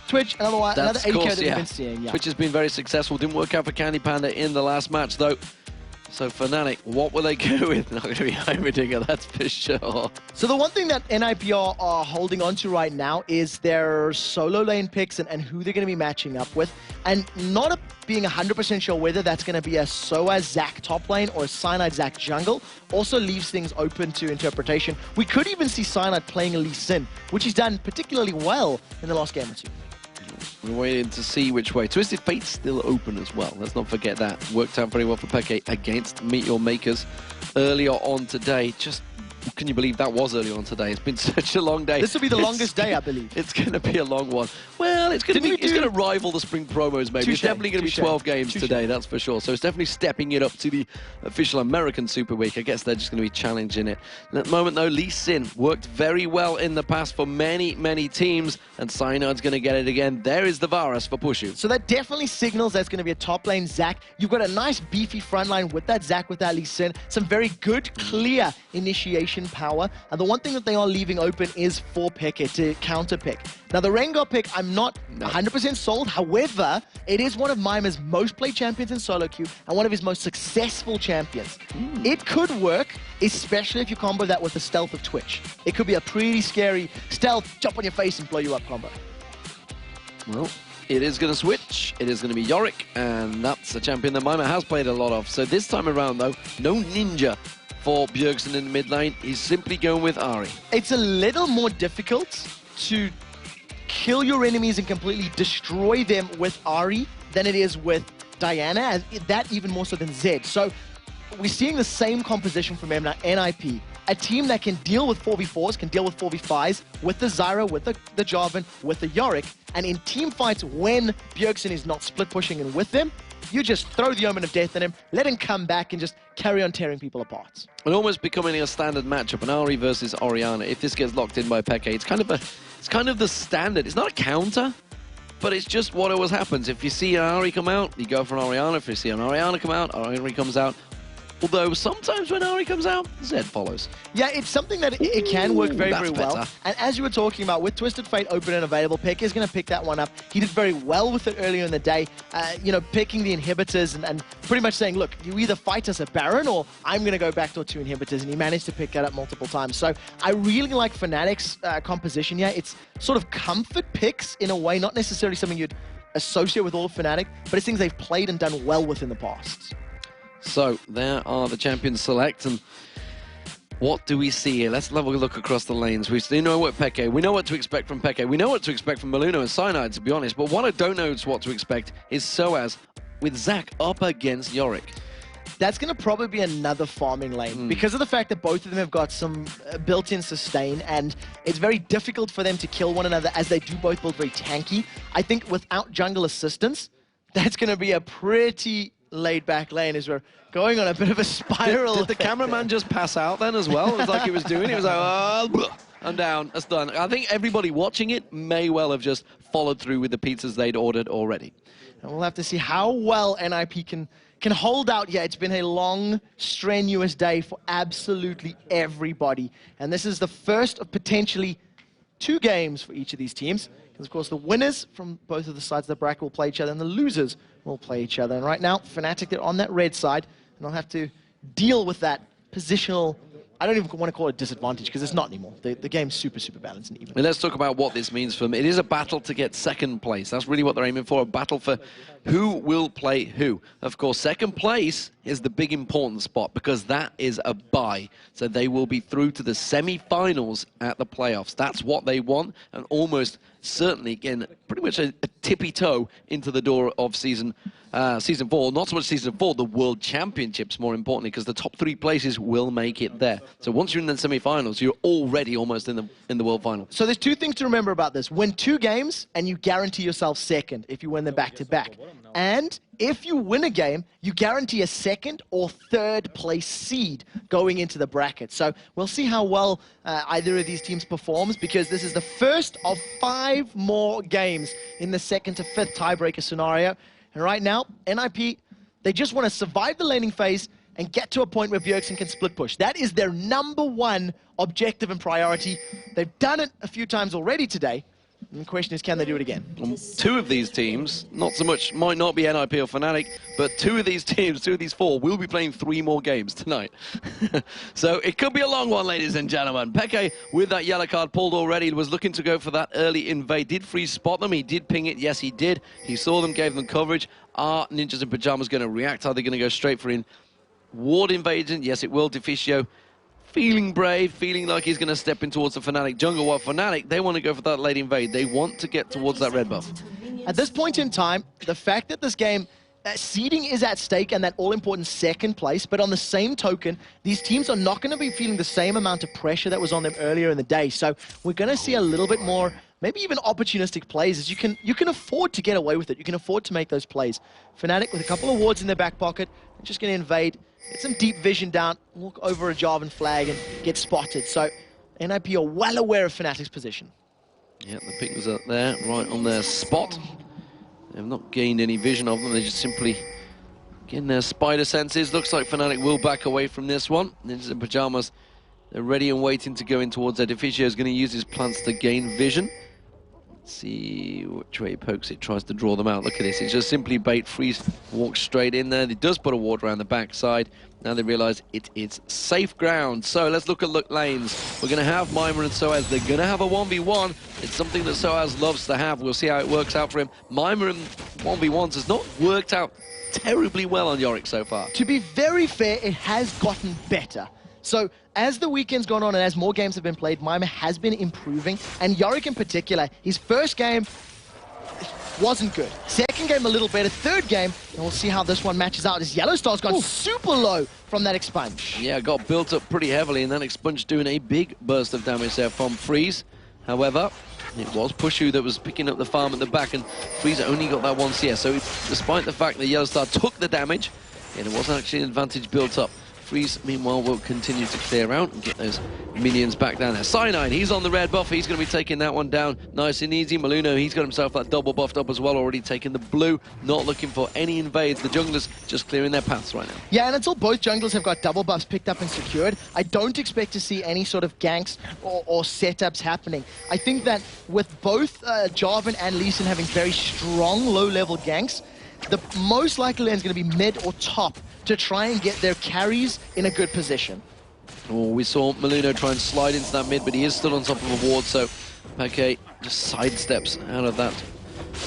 Twitch, another AD carry that we've been seeing. Twitch has been very successful. Didn't work out for Candy Panda in the last match, though. So Fnatic, what will they go with? Not going to be Heimerdinger, that's for sure. So the one thing that NIP are holding on to right now is their solo lane picks and who they're going to be matching up with. And not being 100% sure whether that's going to be a Soaz Zac top lane or a Cyanide Zac jungle also leaves things open to interpretation. We could even see Cyanide playing a Lee Sin, which he's done particularly well in the last game or two. We're waiting to see which way. Twisted Fate's still open as well. Let's not forget that. Worked out very well for Peke against Meteor Makers earlier on today. Just, can you believe that was earlier on today? It's been such a long day. This will be the longest day, I believe. It's going to be a long one. Well, it's going to rival the spring promos, maybe. It's definitely going to be 12 games today, that's for sure. So it's definitely stepping it up to the official American Super Week. I guess they're just going to be challenging it. At the moment, though, Lee Sin worked very well in the past for many, many teams, and Cyanide's going to get it again. There is the Varus for Pushu. So that definitely signals there's going to be a top lane Zac. You've got a nice beefy front line with that Zac, with that Lee Sin. Some very good, clear initiation power. And the one thing that they are leaving open is for Peke to counter pick. Now, the Rengar pick, I'm not 100% sold. However, it is one of Mimer's most played champions in solo queue and one of his most successful champions. It could work, especially if you combo that with the stealth of Twitch. It could be a pretty scary stealth, jump on your face and blow you up combo. Well, it is going to switch. It is going to be Yorick, and that's a champion that Mimer has played a lot of. So this time around, though, no Ninja for Bjergsen in the mid lane. He's simply going with Ahri. It's a little more difficult to kill your enemies and completely destroy them with Ahri than it is with Diana, and that even more so than Zed. So we're seeing the same composition from NIP. A team that can deal with 4v4s, can deal with 4v5s, with the Zyra, with the Jarvan, with the Yorick, and in team fights when Bjergsen is not split pushing and with them, you just throw the Omen of Death at him, let him come back and just carry on tearing people apart. And almost becoming a standard matchup, an Ahri versus Orianna. If this gets locked in by Peke, it's kind of the standard. It's not a counter, but it's just what always happens. If you see an Ahri come out, you go for an Orianna. If you see an Orianna come out, Ahri comes out. Although sometimes when Ahri comes out, Zed follows. Yeah, it's something that it can work very, very well. Better. And as you were talking about, with Twisted Fate open and available, Peke is going to pick that one up. He did very well with it earlier in the day, picking the inhibitors and pretty much saying, look, you either fight us a Baron or I'm going to go back to 2 inhibitors, and he managed to pick that up multiple times. So I really like Fnatic's composition here. It's sort of comfort picks in a way, not necessarily something you'd associate with all of Fnatic, but it's things they've played and done well with in the past. So there are the champions select, and what do we see here? Let's have a look across the lanes. We know what Peke, we know what to expect from Peke, we know what to expect from Maluno and Cyanide, to be honest, but what I don't know is what to expect is Soaz with Zac up against Yorick. That's going to probably be another farming lane because of the fact that both of them have got some built-in sustain, and it's very difficult for them to kill one another as they do both build very tanky. I think without jungle assistance, that's going to be a pretty laid-back lane as we're going on a bit of a spiral. Did the cameraman just pass out then as well? It was like he was doing it. He was like, oh, I'm down, that's done. I think everybody watching it may well have just followed through with the pizzas they'd ordered already. And we'll have to see how well NIP can hold out. Yeah, it's been a long, strenuous day for absolutely everybody. And this is the first of potentially 2 games for each of these teams. Because, of course, the winners from both of the sides of the bracket will play each other, and the losers will play each other. And right now, Fnatic, they're on that red side, and they'll have to deal with that positional, I don't even want to call it disadvantage, because it's not anymore. The game's super, super balanced and even. And let's talk about what this means for them. It is a battle to get second place. That's really what they're aiming for, a battle for who will play who. Of course, second place is the big important spot, because that is a bye. So they will be through to the semi-finals at the playoffs. That's what they want, and almost certainly, again, pretty much a tippy toe into the door of season 4. Not so much season 4, the World Championships, more importantly, because the top 3 places will make it there. So once you're in the semi-finals, you're already almost in the World Final. So there's 2 things to remember about this. Win 2 games, and you guarantee yourself second if you win them back-to-back. And if you win a game, you guarantee a 2nd or 3rd place seed going into the bracket. So we'll see how well either of these teams performs, because this is the first of 5 more games in the 2nd to 5th tiebreaker scenario. And right now, NIP, they just want to survive the laning phase and get to a point where Bjergsen can split push. That is their #1 objective and priority. They've done it a few times already today, And the question is, can they do it again? Two of these teams, not so much, might not be NIP or Fnatic, but two of these teams, two of these four, will be playing 3 more games tonight. So it could be a long one, ladies and gentlemen. Peke, with that yellow card pulled already, was looking to go for that early invade. Did Freeze spot them? He did ping it. Yes, he did. He saw them, gave them coverage. Are Ninjas in Pyjamas going to react? Are they going to go straight for ward invasion? Yes, it will. Deficio feeling brave, feeling like he's going to step in towards the Fnatic jungle. While Fnatic, they want to go for that late invade. They want to get towards that red buff. At this point in time, the fact that this game, seeding is at stake and that all-important second place, but on the same token, these teams are not going to be feeling the same amount of pressure that was on them earlier in the day. So we're going to see a little bit more, maybe even opportunistic plays, as you can afford to get away with it. You can afford to make those plays. Fnatic with a couple of wards in their back pocket, just going to invade, get some deep vision down, walk over a Jarvan flag and get spotted. So NIP are well aware of Fnatic's position. Yeah, the ping was up there, right on their spot. They've not gained any vision of them. They're just simply getting their spider senses. Looks like Fnatic will back away from this one. Ninjas in Pyjamas, they're ready and waiting to go in towards their Deficio. Is going to use his plants to gain vision. Let's see which way he pokes it, tries to draw them out. Look at this, it's just simply bait. Freeze walks straight in there. He does put a ward around the backside. Now they realize it is safe ground. So let's look at lanes. We're going to have Mimir and Soaz. They're going to have a 1v1. It's something that Soaz loves to have. We'll see how it works out for him. Mimir in 1v1s has not worked out terribly well on Yorick so far. To be very fair, it has gotten better. So as the weekend's gone on and as more games have been played, Mimir has been improving. And Yorick in particular, his first game wasn't good. Second game a little better. Third game, and we'll see how this one matches out. As Yellow Star's gone super low from that expunge. Yeah, got built up pretty heavily, and that expunge doing a big burst of damage there from Freeze. However, it was Pushu that was picking up the farm at the back, and Freeze only got that 1 CS. So despite the fact that Yellow Star took the damage, and it wasn't actually an advantage built up. Freeze, meanwhile, will continue to clear out and get those minions back down there. Cyanide, he's on the red buff. He's going to be taking that one down nice and easy. Maluno, he's got himself that double buffed up as well, already taking the blue, not looking for any invades. The junglers just clearing their paths right now. Yeah, and until both junglers have got double buffs picked up and secured, I don't expect to see any sort of ganks or setups happening. I think that with both Jarvan and Lee Sin having very strong low-level ganks, the most likely lane is going to be mid or top to try and get their carries in a good position. Oh, we saw Maluno try and slide into that mid, but he is still on top of a ward, so Peke just sidesteps out of that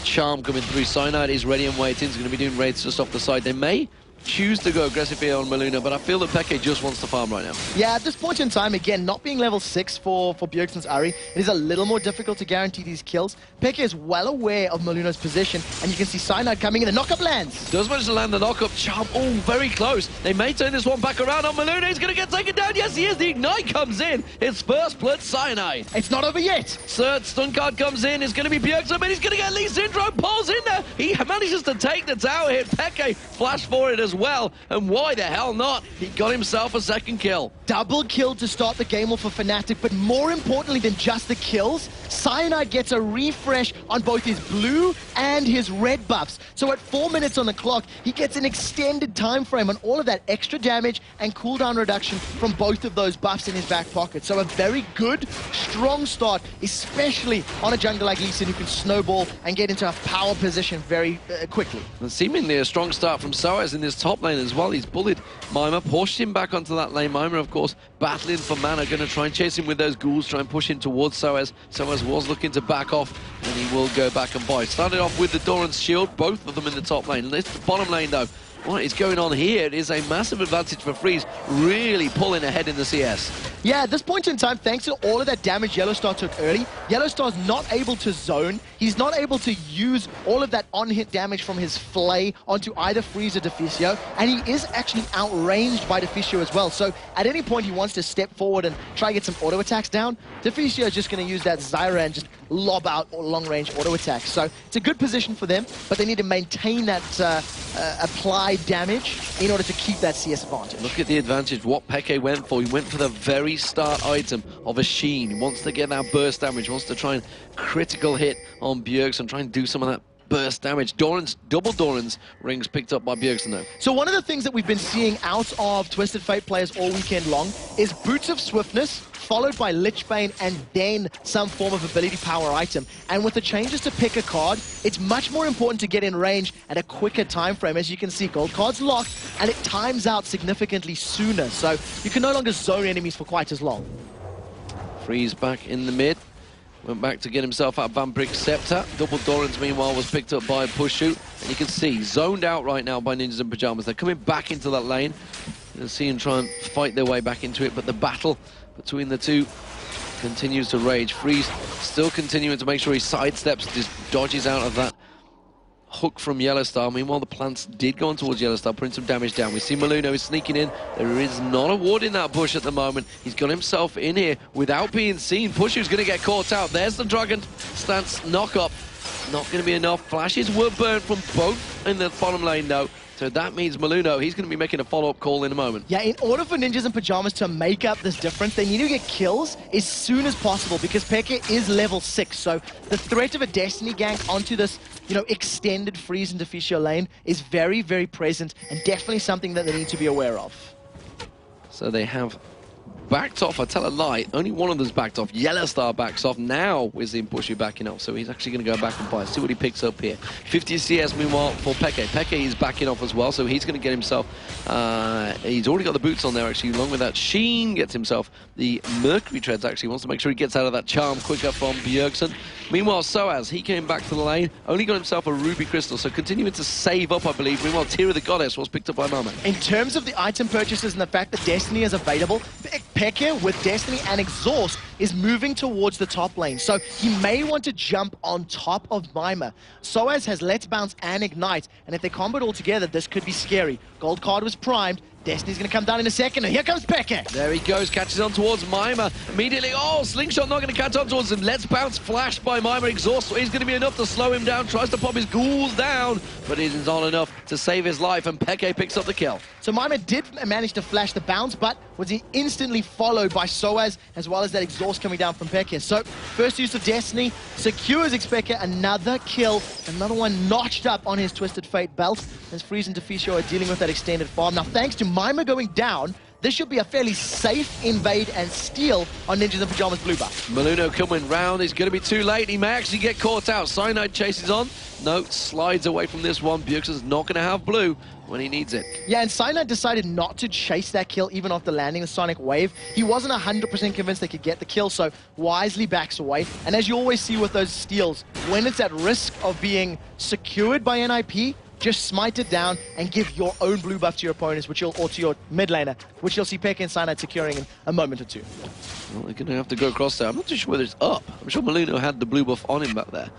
charm coming through. Cyanide is ready and waiting. He's going to be doing raids just off the side. They may choose to go aggressive here on Maluno, but I feel that Peke just wants to farm right now. Yeah, at this point in time, again, not being level 6 for Bjergsen's Ahri, it is a little more difficult to guarantee these kills. Peke is well aware of Maluno's position, and you can see Cyanide coming in. The knockup lands. Does manage to land the knockup. Charm, oh, very close. They may turn this one back around on Maluno. He's going to get taken down. Yes, he is. The Ignite comes in. His first blood, Cyanide. It's not over yet. Third stun card comes in. It's going to be Bjergsen, but he's going to get Lee Syndrome. Pulls in there. He manages to take the tower hit. Peke flash for it as well. And why the hell not? He got himself a second kill. Double kill to start the game off for Fnatic, but more importantly than just the kills, Cyanide gets a refresh on both his blue and his red buffs. So at 4 minutes on the clock, he gets an extended time frame on all of that extra damage and cooldown reduction from both of those buffs in his back pocket. So a very good, strong start, especially on a jungle like Lee Sin who can snowball and get into a power position very quickly. And seemingly a strong start from Soaz in this top lane as well. He's bullied Mimir, pushed him back onto that lane. Mimir, of course, battling for mana, going to try and chase him with those ghouls, try and push him towards Soaz. Soaz was looking to back off, and he will go back and buy. Started off with the Doran's shield, both of them in the top lane. This bottom lane, though, what is going on here? It is a massive advantage for Freeze, really pulling ahead in the CS. Yeah, at this point in time, thanks to all of that damage Yellow Star took early, Yellow Star's not able to zone. He's not able to use all of that on-hit damage from his Flay onto either Freeze or Deficio, and he is actually outranged by Deficio as well. So at any point he wants to step forward and try and get some auto attacks down, Deficio is just going to use that Zyra and just lob out long-range auto attacks. So it's a good position for them, but they need to maintain that applied damage in order to keep that CS advantage. Look at the advantage, what Peke went for. He went for the very start item of a Sheen. He wants to get that burst damage, wants to try and critical hit on Bjergsen, try and do some of that burst damage. Doran's, double Doran's rings picked up by Bjergsen though. So one of the things that we've been seeing out of Twisted Fate players all weekend long is Boots of Swiftness, followed by Lichbane, and then some form of ability power item. And with the changes to pick a card, it's much more important to get in range at a quicker time frame. As you can see, gold card's locked, and it times out significantly sooner. So you can no longer zone enemies for quite as long. Freeze back in the mid. Went back to get himself out of Van Brick's Scepter. Double Doran's, meanwhile, was picked up by a push shoot. And you can see, zoned out right now by Ninjas in Pyjamas. They're coming back into that lane. You'll see them try and fight their way back into it, but the battle between the two continues to rage. Freeze still continuing to make sure he sidesteps, just dodges out of that hook from Yellowstar. Meanwhile, the plants did go on towards Yellowstar, putting some damage down. We see Maluno is sneaking in. There is not a ward in that bush at the moment. He's got himself in here without being seen. Pushu's going to get caught out. There's the Dragon stance knock up. Not going to be enough. Flashes were burned from both in the bottom lane, though. So that means Maluno, he's going to be making a follow-up call in a moment. Yeah, in order for Ninjas in Pyjamas to make up this difference, they need to get kills as soon as possible because Peke is level 6. So the threat of a Destiny gank onto this, extended freeze and Deficio lane is very, very present and definitely something that they need to be aware of. So they have backed off. I tell a lie, only one of them's backed off. Yellowstar backs off. Now we're seeing Pushu backing off, so he's actually going to go back and fight. See what he picks up here. 50 CS meanwhile for Peke. Peke is backing off as well, so he's going to get himself, he's already got the boots on there actually, along with that. Sheen gets himself the Mercury Treads actually, wants to make sure he gets out of that charm quicker from Bjergsen. Meanwhile, Soaz, he came back to the lane, only got himself a Ruby Crystal, so continuing to save up, I believe. Meanwhile, Tira the Goddess was picked up by Mama. In terms of the item purchases and the fact that Destiny is available, Peke with Destiny and Exhaust is moving towards the top lane, so he may want to jump on top of Mima. Soaz has Let's Bounce and Ignite, and if they combo it all together, this could be scary. Gold card was primed. Destiny's going to come down in a second, and here comes Peke. There he goes, catches on towards Mima. Immediately, oh, Slingshot not going to catch on towards him. Let's Bounce flash by Mima. Exhaust is going to be enough to slow him down. Tries to pop his ghouls down, but it is not enough to save his life, and Peke picks up the kill. So Mima did manage to flash the bounce, but was instantly followed by Soaz, as well as that exhaust coming down from Peke. So first use of Destiny secures Peke another kill, another one notched up on his Twisted Fate belt, as Freeze and Deficio are dealing with that extended farm. Now, thanks to Mima going down, this should be a fairly safe invade and steal on Ninjas in Pyjamas blue buff. Maluno coming round, he's going to be too late. He may actually get caught out. Cyanide chases on. No, slides away from this one. Bjergsen's not going to have blue when he needs it. Yeah, and Cyanide decided not to chase that kill even after landing the Sonic Wave. He wasn't 100% convinced they could get the kill, so wisely backs away. And as you always see with those steals, when it's at risk of being secured by NIP, just smite it down and give your own blue buff to your opponents, or to your mid laner, which you'll see Peke and Cyanide securing in a moment or two. Well, they're going to have to go across there. I'm not too sure whether it's up. I'm sure Maluno had the blue buff on him back there.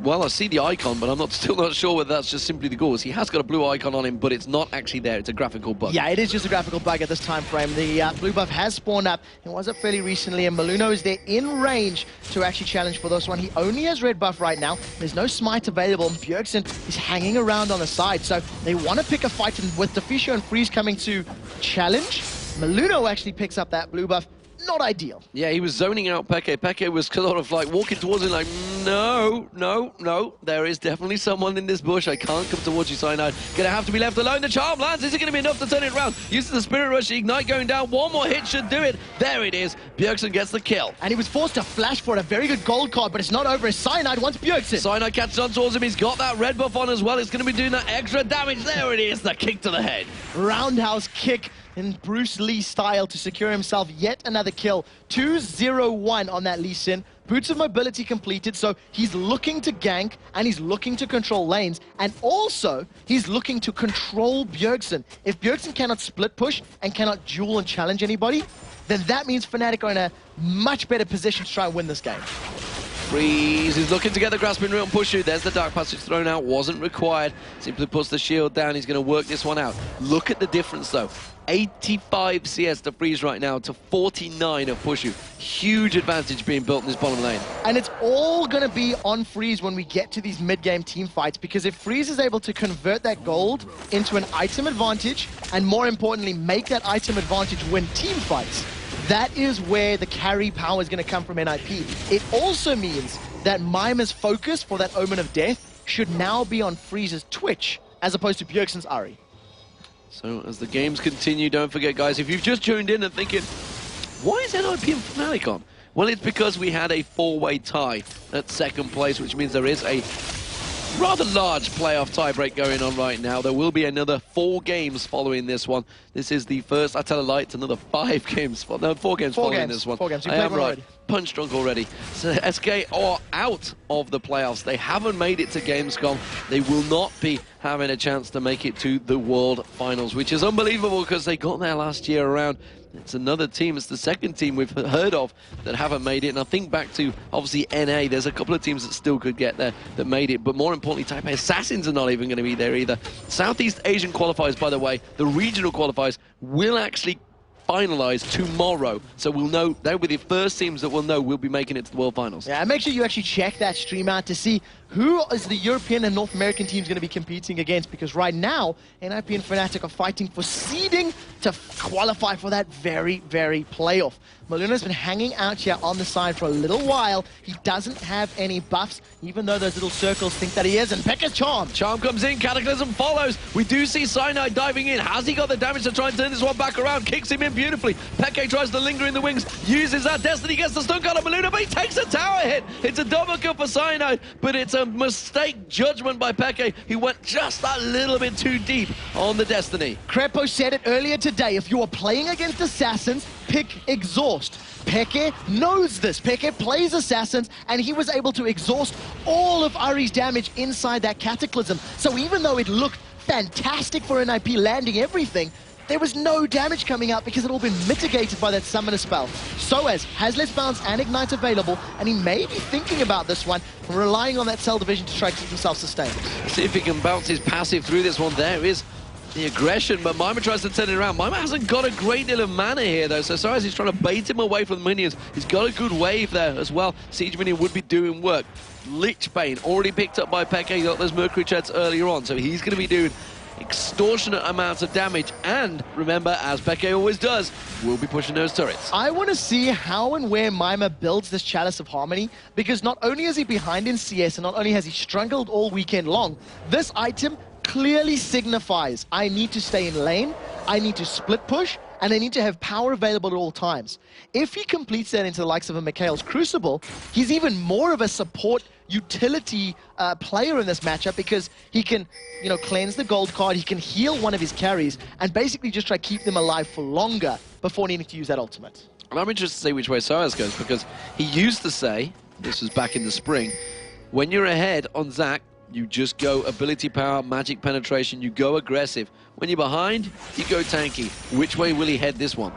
Well, I see the icon, but I'm still not sure whether that's just simply the gauze. He has got a blue icon on him, but it's not actually there. It's a graphical bug. Yeah, it is just a graphical bug at this time frame. The blue buff has spawned up. It was up fairly recently, and Maluno is there in range to actually challenge for this one. He only has red buff right now. There's no smite available, and Bjergsen is hanging around on the side. So they want to pick a fight, and with Deficio and Freeze coming to challenge, Maluno actually picks up that blue buff. Not ideal. Yeah, he was zoning out Peke. Peke was sort of like walking towards him like, no, no, no. There is definitely someone in this bush. I can't come towards you, Cyanide. Gonna have to be left alone. The charm lands. Is it gonna be enough to turn it around? Using the Spirit Rush, Ignite going down. One more hit should do it. There it is. Bjergsen gets the kill. And he was forced to flash for it. A very good gold card, but it's not over as Cyanide wants Bjergsen. Cyanide catches on towards him. He's got that red buff on as well. It's gonna be doing that extra damage. There it is. The kick to the head. Roundhouse kick in Bruce Lee style to secure himself yet another kill. 2-0-1 on that Lee Sin. Boots of Mobility completed, so he's looking to gank and he's looking to control lanes, and also he's looking to control Bjergsen. If Bjergsen cannot split push and cannot duel and challenge anybody, then that means Fnatic are in a much better position to try and win this game. Freeze is looking to get the grasping root on Pushu. There's the Dark Passage thrown out. Wasn't required. Simply puts the shield down. He's going to work this one out. Look at the difference, though. 85 CS to Freeze right now to 49 of Pushu. Huge advantage being built in this bottom lane. And it's all going to be on Freeze when we get to these mid-game team fights, because if Freeze is able to convert that gold into an item advantage, and more importantly, make that item advantage win team fights, that is where the carry power is going to come from NIP. It also means that Mima's focus for that Omen of Death should now be on Freeze's Twitch as opposed to Bjergsen's Ahri. So as the games continue, don't forget, guys, if you've just tuned in and thinking, why is NIP and Fnatic on? Well, it's because we had a 4-way tie at second place, which means there is a rather large playoff tiebreak going on right now. There will be another 4 games following this one. This is the first, I tell a lie, it's another 5 games. No, 4 games following this one. 4 games. You I played am one right. already. Punch drunk already. So SK are out of the playoffs. They haven't made it to Gamescom. They will not be having a chance to make it to the World Finals, which is unbelievable because they got there last year around. It's another team, it's the second team we've heard of that haven't made it. And I think back to, obviously, NA, there's a couple of teams that still could get there that made it. But more importantly, Taipei Assassins are not even going to be there either. Southeast Asian qualifiers, by the way, the regional qualifiers will actually finalize tomorrow. So we'll know, they'll be the first teams that we'll know will be making it to the World Finals. Yeah, and make sure you actually check that stream out to see who is the European and North American teams going to be competing against, because right now, NIP and Fnatic are fighting for seeding to qualify for that very, very playoff. Maluna's been hanging out here on the side for a little while. He doesn't have any buffs, even though those little circles think that he is, and Pekka's Charm. Charm comes in, Cataclysm follows. We do see Cyanide diving in. Has he got the damage to try and turn this one back around? Kicks him in beautifully. Peke tries to linger in the wings, uses that. Destiny gets the stun card on Maluna, but he takes a tower hit. It's a double kill for Cyanide, but it's a mistake judgment by Peke. He went just that little bit too deep on the Destiny. Crepo said it earlier today, if you are playing against Assassins, pick Exhaust. Peke knows this. Peke plays Assassins, and he was able to exhaust all of Ahri's damage inside that Cataclysm. So even though it looked fantastic for NIP landing everything, there was no damage coming out because it had all been mitigated by that Summoner spell. Soaz has less bounce and Ignite available, and he may be thinking about this one, relying on that Cell Division to try to keep himself sustained. See if he can bounce his passive through this one. There is the aggression, but Maima tries to turn it around. Maima hasn't got a great deal of mana here, though, so Soaz is trying to bait him away from the minions. He's got a good wave there as well. Siege Minion would be doing work. Lich Bane already picked up by Peke. He got those Mercury Treads earlier on, so he's going to be doing extortionate amounts of damage, and remember, as Peke always does, we'll be pushing those turrets. I want to see how and where Maima builds this Chalice of Harmony, because not only is he behind in CS, and not only has he struggled all weekend long, this item clearly signifies I need to stay in lane, I need to split push, and I need to have power available at all times. If he completes that into the likes of a Mikhail's Crucible, he's even more of a support utility player in this matchup, because he can, you know, cleanse the gold card, he can heal one of his carries, and basically just try to keep them alive for longer before needing to use that ultimate. And I'm interested to see which way Soaz goes, because he used to say, this was back in the spring, when you're ahead on Zac, you just go ability power, magic penetration, you go aggressive. When you're behind, you go tanky. Which way will he head this one?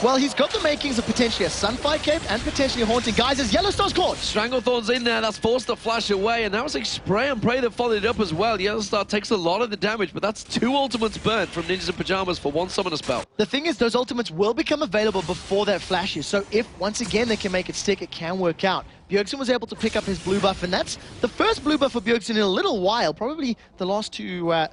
Well, he's got the makings of potentially a Sunfire Cape and potentially a Haunting. Guys, as Yellowstar's caught. Stranglethorn's in there, that's forced to flash away, and that was a spray and pray that followed it up as well. Yellowstar takes a lot of the damage, but that's 2 ultimates burnt from Ninjas in Pyjamas for 1 summoner spell. The thing is, those ultimates will become available before that flashes, so if, once again, they can make it stick, it can work out. Bjergsen was able to pick up his blue buff, and that's the first blue buff for Bjergsen in a little while, probably the last 2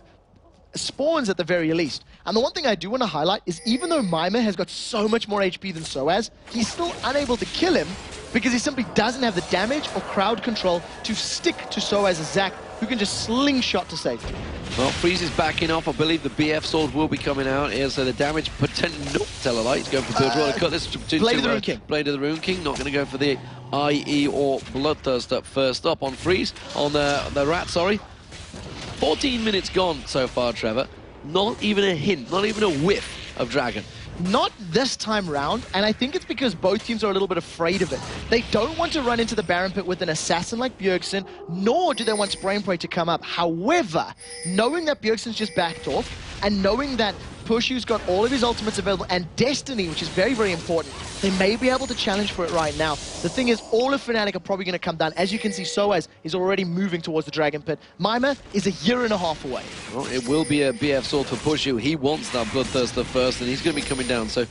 spawns at the very least. And the one thing I do want to highlight is, even though Maima has got so much more HP than Soaz, he's still unable to kill him because he simply doesn't have the damage or crowd control to stick to Soaz's Zac, who can just slingshot to safety. Well, Freeze is backing off. I believe the BF sword will be coming out here, so the damage potential. Nope, tell a lie. He's going for third roll. Cut this to Blade of the Rune King. Blade of the Rune King. Not going to go for the IE or Bloodthirst up first up on Freeze. On the Rat, sorry. 14 minutes gone so far, Trevor. Not even a hint, not even a whiff of Dragon. Not this time round, and I think it's because both teams are a little bit afraid of it. They don't want to run into the Baron Pit with an assassin like Bjergsen, nor do they want Spray and Pray to come up. However, knowing that Bjergsen's just backed off, and knowing that Pushu's got all of his ultimates available, and Destiny, which is very, very important, they may be able to challenge for it right now. The thing is, all of Fnatic are probably going to come down. As you can see, Soaz is already moving towards the Dragon Pit. Maima is 1.5 years away. Well, it will be a BF sword for Pushu. He wants that Bloodthirster first, and he's going to be coming down. So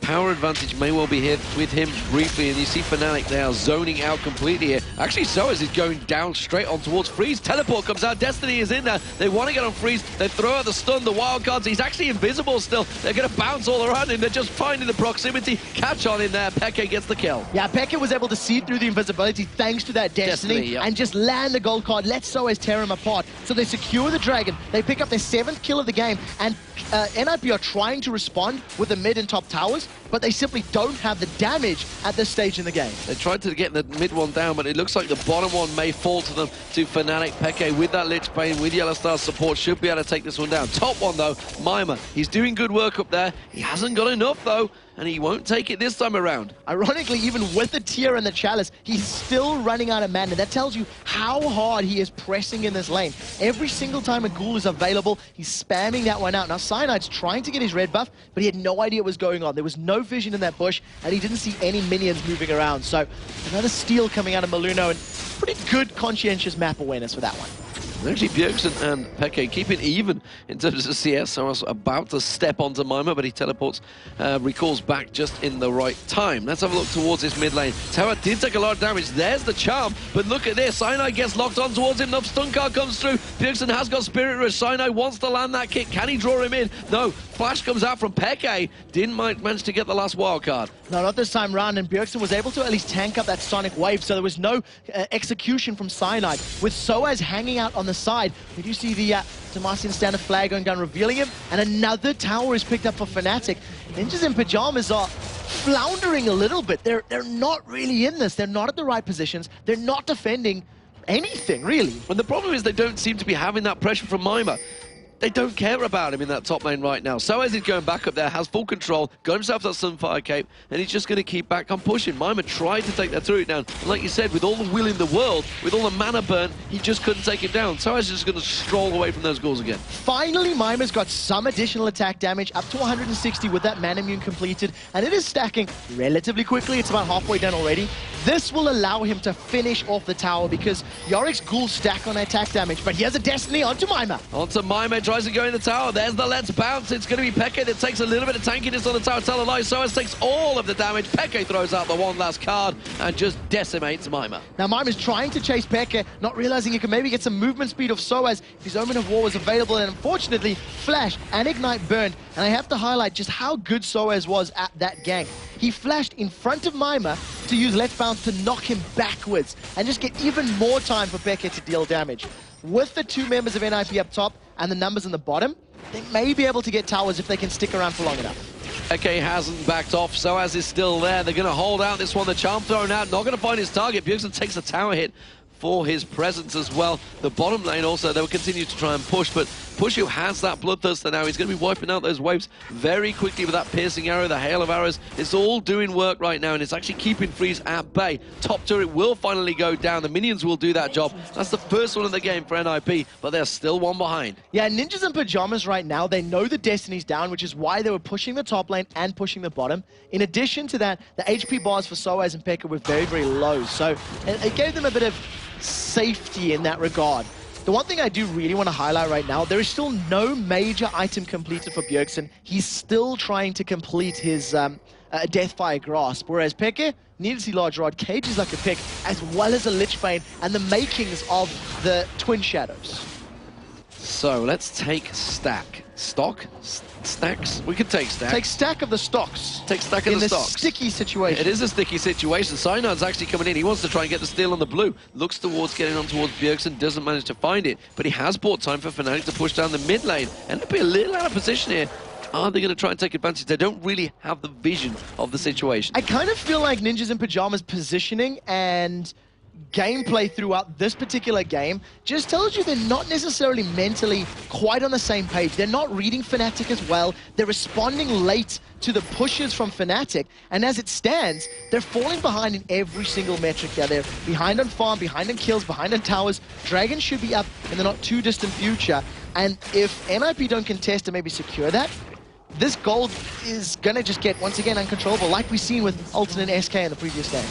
power advantage may well be here with him briefly, and you see Fnatic, they are zoning out completely here. Actually, Soaz is going down straight on towards Freeze. Teleport comes out, Destiny is in there. They want to get on Freeze, they throw out the stun, the wild cards. He's actually invisible still. They're going to bounce all around him. They're just finding the proximity. Catch on in there. Peke gets the kill. Yeah, Peke was able to see through the invisibility thanks to that Destiny yep. and just land the gold card. Let Soaz tear him apart. So they secure the Dragon. They pick up their 7th kill of the game, and NIP are trying to respond with the mid and top towers, but they simply don't have the damage at this stage in the game. They tried to get the mid one down, but it looks like the bottom one may fall to them, to Fnatic. Peke with that Lich Bane, with Yellow Star's support, should be able to take this one down. Top one though, Mima. He's doing good work up there. He hasn't got enough though, and he won't take it this time around. Ironically, even with the Tear and the Chalice, he's still running out of mana. That tells you how hard he is pressing in this lane. Every single time a ghoul is available, he's spamming that one out. Now, Cyanide's trying to get his red buff, but he had no idea what was going on. There was no vision in that bush, and he didn't see any minions moving around. So, another steal coming out of Maluno, and pretty good conscientious map awareness for that one. Actually, Bjergsen and Peke keeping even in terms of CS. So I was about to step onto Mima, but he teleports, recalls back just in the right time. Let's have a look towards this mid lane. Tower did take a lot of damage. There's the charm, but look at this. Cyanide gets locked on towards him. The stun card comes through. Bjergsen has got Spirit Rush. Cyanide wants to land that kick. Can he draw him in? No. Flash comes out from Peke. Didn't manage to get the last wild card. No, not this time round, and Bjergsen was able to at least tank up that Sonic Wave, so there was no execution from Cyanide. With Soaz hanging out on the side, we do see the Demacian standard flag going down, revealing him, and another tower is picked up for Fnatic. Ninjas in Pyjamas are floundering a little bit. They're not really in this. They're not at the right positions. They're not defending anything, really. And the problem is they don't seem to be having that pressure from Mima. They don't care about him in that top lane right now. Soaz is going back up there, has full control, got himself that Sunfire Cape, and he's just going to keep back on pushing. Mima tried to take that turret down, and like you said, with all the will in the world, with all the mana burn, he just couldn't take it down. Soaz is just going to stroll away from those ghouls again. Finally, Mima's got some additional attack damage, up to 160 with that mana immune completed, and it is stacking relatively quickly. It's about halfway done already. This will allow him to finish off the tower because Yorick's ghouls stack on attack damage, but he has a Destiny onto Mima. Onto Mima, tries to go in the tower. There's the Let's Bounce. It's going to be Peke that takes a little bit of tankiness on the tower. Tell a lie. Soaz takes all of the damage. Peke throws out the one last card and just decimates Mima. Now Mima's trying to chase Peke, not realizing he can maybe get some movement speed of Soaz if his Omen of War was available, and unfortunately, Flash and Ignite burned. And I have to highlight just how good Soaz was at that gank. He flashed in front of Mima to use Let's Bounce to knock him backwards and just get even more time for Peke to deal damage. With the 2 members of NIP up top and the numbers in the bottom, they may be able to get towers if they can stick around for long enough. Peke hasn't backed off, Soaz is still there. They're going to hold out this one. The charm thrown out, not going to find his target. Bjergsen takes a tower hit for his presence as well. The bottom lane also, they will continue to try and push, but Pushu has that bloodthirster now. He's going to be wiping out those waves very quickly with that piercing arrow, the hail of arrows. It's all doing work right now, and it's actually keeping Freeze at bay. Top turret will finally go down. The minions will do that job. That's the first one of the game for NIP, but they're still one behind. Yeah, Ninjas in Pyjamas right now, they know the Destiny's down, which is why they were pushing the top lane and pushing the bottom. In addition to that, the HP bars for Soaz and Peke were very, very low, so it gave them a bit of safety in that regard. The one thing I do really want to highlight right now, there is still no major item completed for Bjergsen. He's still trying to complete his Deathfire Grasp, whereas Peke needed to see Large Rod, cages like a pick, as well as a Lich Bane, and the makings of the Twin Shadows. So let's take stack. Stock? Stacks? We could take stack. Take stack of the stocks. Take stack of the stocks. In a sticky situation. It is a sticky situation. Cyanide's actually coming in. He wants to try and get the steal on the blue. Looks towards getting on towards Bjergsen. Doesn't manage to find it. But he has bought time for Fnatic to push down the mid lane. And it'll be a little out of position here. Are they going to try and take advantage? They don't really have the vision of the situation. I kind of feel like Ninjas in Pyjamas positioning and gameplay throughout this particular game just tells you they're not necessarily mentally quite on the same page. They're not reading Fnatic as well. They're responding late to the pushes from Fnatic, and as it stands, they're falling behind in every single metric here. They're behind on farm, behind on kills, behind on towers. Dragon should be up in the not too distant future, and if NIP don't contest and maybe secure that, this gold is going to just get, once again, uncontrollable, like we've seen with Ultimate and SK in the previous game.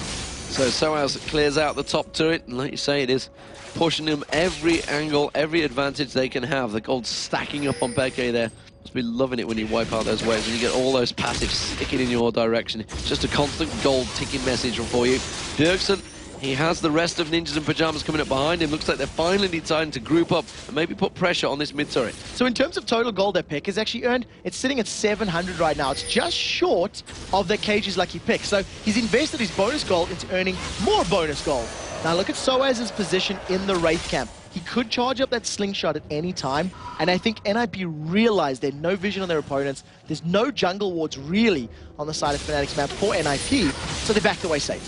So Soaz clears out the top turret, and like you say, it is pushing them every angle, every advantage they can have. The gold stacking up on Peke there. Must be loving it when you wipe out those waves and you get all those passives sticking in your direction. It's just a constant gold ticking message for you. Bjergsen, he has the rest of Ninjas and Pyjamas coming up behind him. Looks like they're finally deciding to group up and maybe put pressure on this mid turret. So in terms of total gold that Pick has actually earned, it's sitting at 700 right now. It's just short of the Cage's lucky pick. So he's invested his bonus gold into earning more bonus gold. Now look at Soaz's position in the Wraith camp. He could charge up that slingshot at any time, and I think NIP realized they had no vision on their opponents. There's no jungle wards really on the side of Fnatic's map for NIP, so they backed away safe.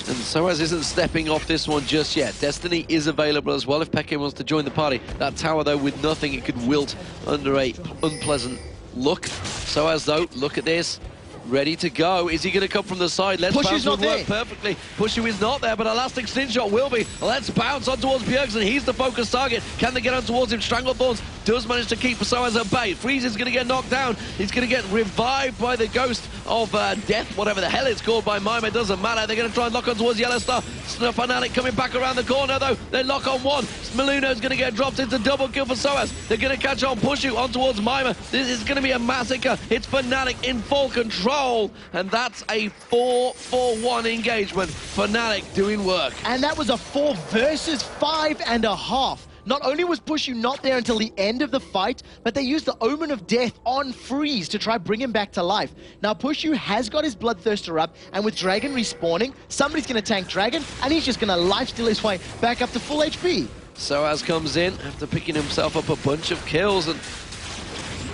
And Soaz isn't stepping off this one just yet. Destiny is available as well if Peke wants to join the party. That tower, though, with nothing, it could wilt under a unpleasant look. Soaz, though, look at this. Ready to go. Is he going to come from the side? Let's Bounce will work perfectly. Pushu is not there, but Elastic Slingshot will be. Let's bounce on towards Bjergsen. He's the focus target. Can they get on towards him? Stranglethorns does manage to keep Soaz at bay. Freeze is going to get knocked down. He's going to get revived by the ghost of death, whatever the hell it's called by Mime. It doesn't matter. They're going to try and lock on towards Yellow Star. Fnatic coming back around the corner, though. They lock on one. Maluno's going to get dropped into double kill for Soaz. They're going to catch on Pushu on towards Mime. This is going to be a massacre. It's Fnatic in full control. And that's a 4-4-1 engagement. Fnatic doing work. And that was a 4 versus 5.5. Not only was Pushu not there until the end of the fight, but they used the Omen of Death on Freeze to try bring him back to life. Now Pushu has got his Bloodthirster up, and with Dragon respawning, somebody's going to tank Dragon, and he's just going to lifesteal his way back up to full HP. Soaz comes in after picking himself up a bunch of kills, and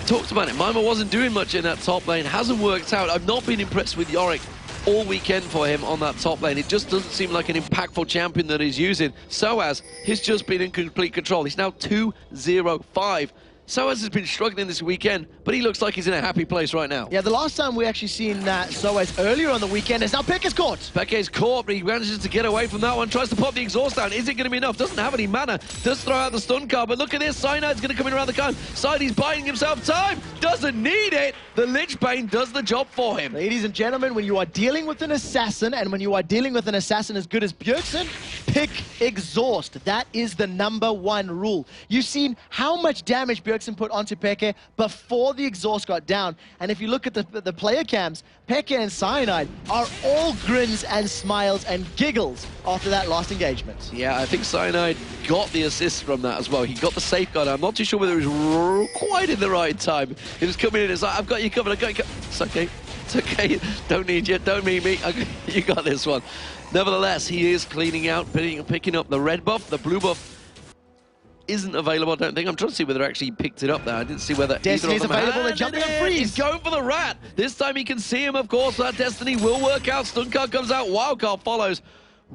talked about it. Mima wasn't doing much in that top lane. Hasn't worked out. I've not been impressed with Yorick all weekend for him on that top lane. It just doesn't seem like an impactful champion that he's using. Soaz, he's just been in complete control. He's now 2-0-5. Soaz has been struggling this weekend, but he looks like he's in a happy place right now. Yeah, the last time we actually seen Soaz earlier on the weekend is now Peke's caught. Peke's caught, but he manages to get away from that one. Tries to pop the exhaust down. Is it going to be enough? Doesn't have any mana. Does throw out the stun card, but look at this. Cyanide's going to come in around the corner. He's buying himself time. Doesn't need it. The Lich Bane does the job for him. Ladies and gentlemen, when you are dealing with an assassin, and when you are dealing with an assassin as good as Bjergsen, pick exhaust. That is the #1 rule. You've seen how much damage Bjergsen put onto Peke before the exhaust got down. And if you look at the player cams, Peke and Cyanide are all grins and smiles and giggles after that last engagement. Yeah, I think Cyanide got the assist from that as well. He got the safeguard. I'm not too sure whether it was quite in the right time. He was coming in, it's like, I've got you covered, I've got you covered. It's okay, it's okay. Don't need you, don't need me. Okay, you got this one. Nevertheless, he is cleaning out, picking up the red buff, the blue buff isn't available, I don't think. I'm trying to see whether actually he picked it up there. I didn't see whether Destiny's available. They're jumping on Freeze. He's going for the rat. This time he can see him, of course. That Destiny will work out. Stun card comes out. Wild card follows.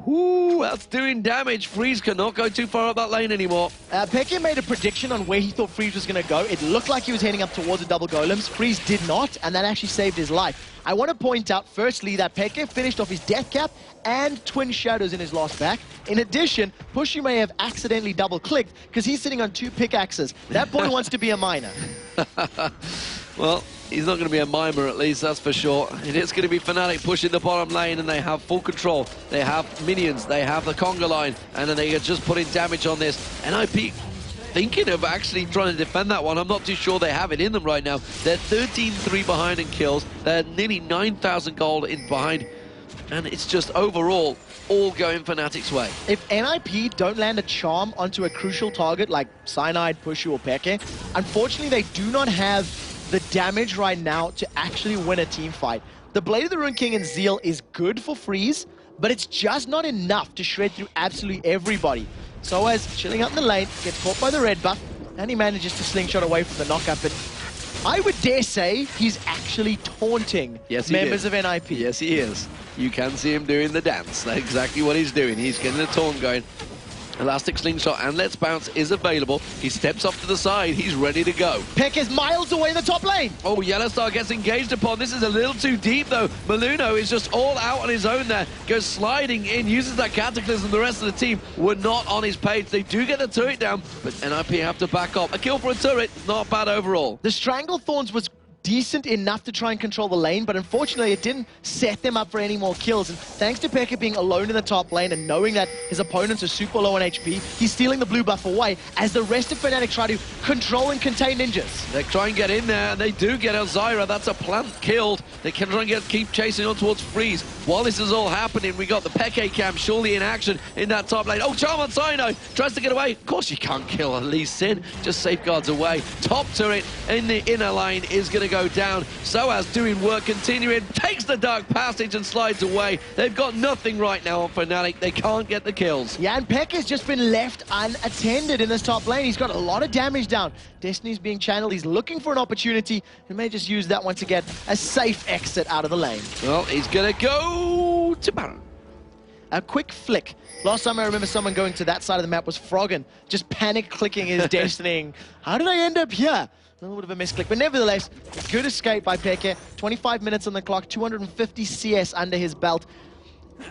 Ooh, that's doing damage. Freeze cannot go too far up that lane anymore. Peke made a prediction on where he thought Freeze was going to go. It looked like he was heading up towards the double golems. Freeze did not, and that actually saved his life. I want to point out, firstly, that Peke finished off his death cap and twin shadows in his last back. In addition, Pushu may have accidentally double-clicked because he's sitting on 2 pickaxes. That boy wants to be a miner. Well, he's not going to be a mimer, at least, that's for sure. It is going to be Fnatic pushing the bottom lane, and they have full control. They have minions, they have the conga line, and then they are just putting damage on this. NIP thinking of actually trying to defend that one. I'm not too sure they have it in them right now. They're 13-3 behind in kills. They're nearly 9,000 gold in behind. And it's just overall all going Fnatic's way. If NIP don't land a charm onto a crucial target like Cyanide, Pushu, or Peke, unfortunately they do not have the damage right now to actually win a team fight. The Blade of the Ruined King and Zeal is good for Freeze, but it's just not enough to shred through absolutely everybody. Soaz chilling out in the lane, gets caught by the red buff, and he manages to slingshot away from the knockup. And I would dare say he's actually taunting members of NIP. Yes, he is. You can see him doing the dance. That's exactly what he's doing. He's getting the taunt going. Elastic Slingshot and Let's Bounce is available. He steps off to the side. He's ready to go. Peck is miles away in the top lane. Oh, Yellow Star gets engaged upon. This is a little too deep, though. Maluno is just all out on his own there. Goes sliding in, uses that Cataclysm. The rest of the team were not on his page. They do get the turret down, but NIP have to back up. A kill for a turret, not bad overall. The Stranglethorns was decent enough to try and control the lane, but unfortunately it didn't set them up for any more kills. And thanks to Pekka being alone in the top lane and knowing that his opponents are super low on HP, he's stealing the blue buff away as the rest of Fnatic try to control and contain ninjas. They try and get in there, and they do get Elzira. That's a plant killed. They can try and keep chasing on towards Freeze. While this is all happening, we got the Peke camp surely in action in that top lane. Oh, Charm on Sino tries to get away. Of course you can't kill Lee Sin, just safeguards away. Top turret in the inner lane is going to go down. Soaz doing work, continuing, takes the Dark Passage and slides away. They've got nothing right now on Fnatic. They can't get the kills. Yeah, and Peck has just been left unattended in this top lane. He's got a lot of damage down. Destiny's being channeled. He's looking for an opportunity and may just use that one to get a safe exit out of the lane. Well, he's going to go to Baron. A quick flick. Last time I remember someone going to that side of the map was Froggen, just panic-clicking his Destiny. How did I end up here? A little bit of a misclick, but nevertheless, good escape by Peke. 25 minutes on the clock, 250 CS under his belt.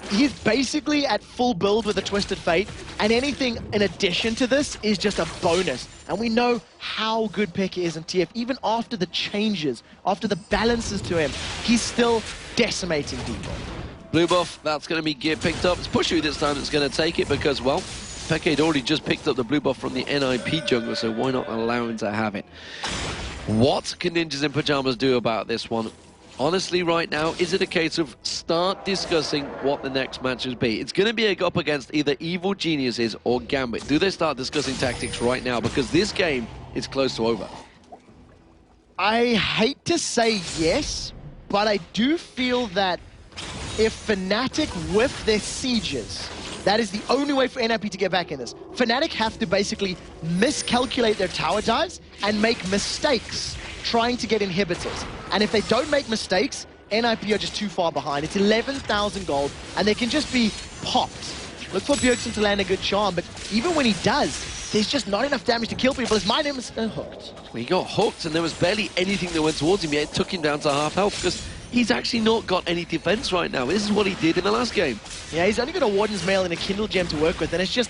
He's basically at full build with a Twisted Fate, and anything in addition to this is just a bonus. And we know how good Peke is in TF. Even after the changes, after the balances to him, he's still decimating people. Blue buff, that's going to be picked up. It's Pushu this time that's going to take it because, well, Peke had already just picked up the blue buff from the NIP jungler, so why not allow him to have it? What can Ninjas in Pyjamas do about this one? Honestly, right now, is it a case of start discussing what the next match would be? It's going to be up against either Evil Geniuses or Gambit. Do they start discussing tactics right now? Because this game is close to over. I hate to say yes, but I do feel that if Fnatic whiff their sieges, that is the only way for NIP to get back in this. Fnatic have to basically miscalculate their tower dives and make mistakes trying to get inhibitors. And if they don't make mistakes, NIP are just too far behind. It's 11,000 gold, and they can just be popped. Look for Bjergsen to land a good charm, but even when he does, there's just not enough damage to kill people. His Mind is hooked. Well, he got hooked, and there was barely anything that went towards him yet. It took him down to half health, because he's actually not got any defense right now. This is what he did in the last game. Yeah, he's only got a Warden's Mail and a Kindle Gem to work with, and it's just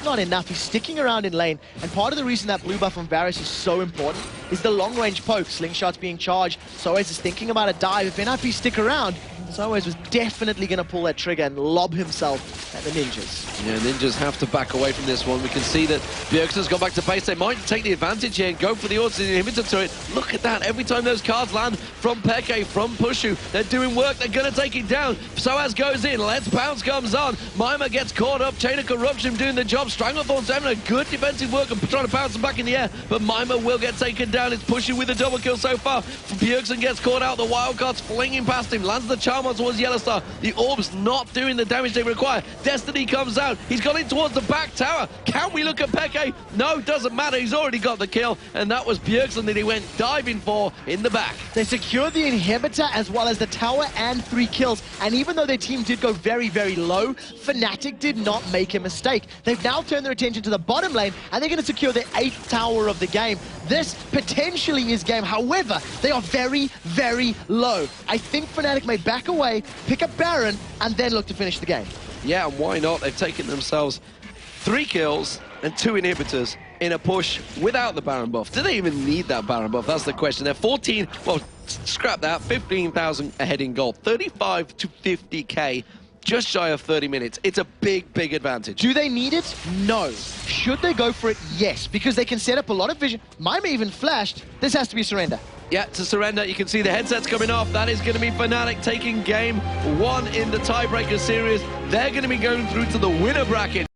not enough. He's sticking around in lane, and part of the reason that blue buff from Varus is so important is the long-range poke. Slingshot's being charged. Soaz is thinking about a dive. If NIP stick around, Soaz was definitely going to pull that trigger and lob himself at the Ninjas. Yeah, Ninjas have to back away from this one. We can see that Bjergsen's gone back to base. They might take the advantage here and go for the odds in the inhibitor turret. Look at that. Every time those cards land from Peke, from Pushu, they're doing work. They're going to take it down. Soaz goes in. Let's Bounce comes on. Mima gets caught up. Chain of Corruption doing the job. Stranglethorn's having a good defensive work and trying to bounce him back in the air, but Mima will get taken down. It's Pushu with a double kill so far. Bjergsen gets caught out. The wildcard's flinging past him. Lands the charm on towards Yellowstar. The orb's not doing the damage they require. Destiny comes out. He's gone in towards the back tower. Can we look at Peke? No, doesn't matter. He's already got the kill, and that was Bjergsen that he went diving for in the back. They secured the inhibitor as well as the tower and 3 kills, and even though their team did go very, very low, Fnatic did not make a mistake. They've now turned their attention to the bottom lane, and they're going to secure their 8th tower of the game. This potentially is game. However, they are very, very low. I think Fnatic may back away, pick up Baron, and then look to finish the game. Yeah, and why not? They've taken themselves 3 kills and 2 inhibitors in a push without the Baron buff. Do they even need that Baron buff? That's the question. They're 14, well, scrap that, 15,000 ahead in gold. 35 to 50k. Just shy of 30 minutes. It's a big, big advantage. Do they need it? No. Should they go for it? Yes, because they can set up a lot of vision. Mima even flashed. This has to be surrender. Yeah, to surrender. You can see the headsets coming off. That is going to be Fnatic taking game 1 in the tiebreaker series. They're going to be going through to the winner bracket